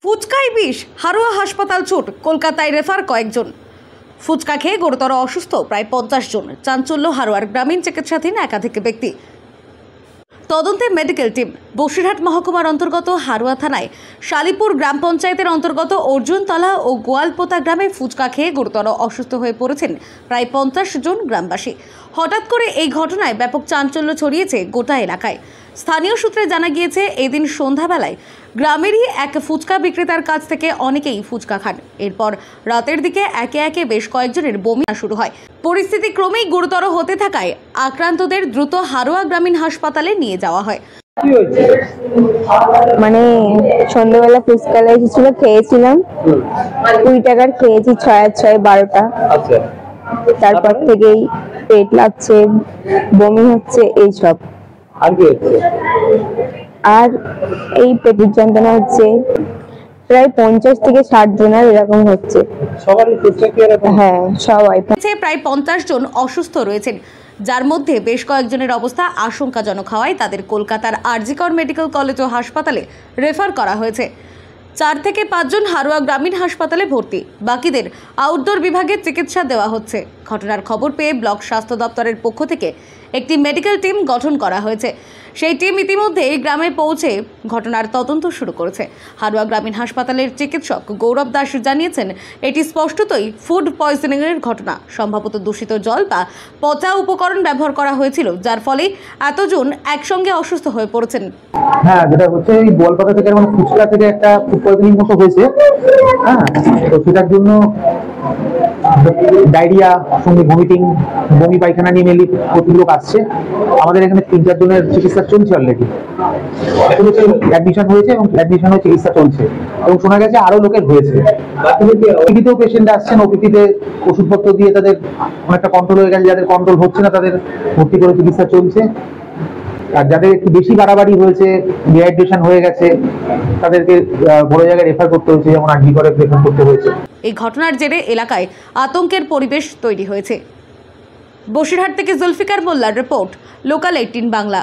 ফুচকায় বিষ, হারোয়া হাসপাতাল ছুট, কলকাতায় রেফার কয়েকজন। ফুচকা খেয়ে গুরুতর অসুস্থ প্রায় 50 জন। চাঞ্চল্য হারোয়ার গ্রামীণ চিকিৎসাধীন একাধিক ব্যক্তি। তদন্তে মেডিকেল টিম। বসিরহাট মহকুমার অন্তর্গত হারোয়া থানায় শালিপুর গ্রাম পঞ্চায়েতের অন্তর্গত অর্জুনতলা ও গোয়ালপোতা গ্রামে ফুচকা খেয়ে গুরুতর অসুস্থ হয়ে পড়েছেন প্রায় 50 জন গ্রামবাসী। হঠাৎ করে এই ঘটনায় ব্যাপক চাঞ্চল্য ছড়িয়েছে গোটা এলাকায়। স্থানীয় সূত্রে জানা গিয়েছে, এদিন সন্ধ্যাবেলায় গ্রামেরই এক ফুচকা বিক্রেতার কাছ থেকে অনেকেই ফুচকা খান। এরপর রাতের দিকে একে একে বেশ কয়েকজনের বমি শুরু হয়। পরিস্থিতি ক্রমেই গুরুতর হতে থাকায় আক্রান্তদের দ্রুত হারোয়া গ্রামীণ হাসপাতালে নিয়ে যাওয়া হয়। মানে সন্ধ্যাবেলা ফুচকা লেগেছিল, খেয়েছিলাম 2 টাকার খেয়েছি, 6 আর 6 12টা। তারপর থেকেই পেট লাগছে, বমি হচ্ছে, এইসব। আর এই পেটের যন্ত্রণা হচ্ছে। প্রায় 50 থেকে 60 জনের এরকম হচ্ছে। হ্যাঁ, সবাই প্রায় 50 জন অসুস্থ রয়েছেন, যার মধ্যে বেশ কয়েকজনের অবস্থা আশঙ্কাজনক হওয়ায় তাদের কলকাতার আরজিকর মেডিকেল কলেজ ও হাসপাতালে রেফার করা হয়েছে। 4 থেকে 5 জন হারোয়া গ্রামীণ হাসপাতালে ভর্তি, বাকিদের আউটডোর বিভাগে চিকিৎসা দেওয়া হচ্ছে। ঘটনার খবর পেয়ে ব্লক স্বাস্থ্য দপ্তরের পক্ষ থেকে একটি মেডিকেল টিম গঠন করা হয়েছে। সেই টিম ইতিমধ্যে গ্রামে পৌঁছে ঘটনার তদন্ত শুরু করেছে। হারোয়া গ্রামীণ হাসপাতালের চিকিৎসক গৌরব দাস জানিয়েছেন, এটি স্পষ্টতই ফুড পয়জনিংয়ের ঘটনা। সম্ভবত দূষিত জল বা পচা উপকরণ ব্যবহার করা হয়েছিল, যার ফলে এতজন একসঙ্গে অসুস্থ হয়ে পড়েছেন। হ্যাঁ, যেটা হচ্ছে এই গোয়ালপাতা থেকে মানে ফুচকা থেকে একটা ফুড পয়জনিং মতো হয়েছে। হ্যাঁ, তো সেটার জন্য ডায়রিয়া, সঙ্গে ভমিটিং, বমি পায়খানা নিয়ে মেনলি প্রচুর লোক আসছে। আমাদের এখানে 3-4 জনের চিকিৎসা চলছে অলরেডি। অ্যাডমিশন হয়েছে এবং অ্যাডমিশন হয়ে চিকিৎসা চলছে এবং শোনা গেছে আরো লোকের হয়েছে। ওপিডিতেও পেশেন্ট আসছেন, ওপিডিতে ওষুধপত্র দিয়ে তাদের অনেকটা কন্ট্রোল হয়ে গেছে। যাদের কন্ট্রোল হচ্ছে না তাদের ভর্তি করে চিকিৎসা চলছে। আর যাদের একটু বেশি বাড়াবাড়ি হয়েছে, ডিহাইড্রেশন হয়ে গেছে, তাদেরকে বড় জায়গায় রেফার করতে হয়েছে, যেমন আরজি করে রেফার করতে হয়েছে। এই ঘটনার জেরে এলাকায় আতঙ্কের পরিবেশ তৈরি হয়েছে। বসিরহাট থেকে জুলফিকার মোল্লার রিপোর্ট, লোকাল 18 বাংলা।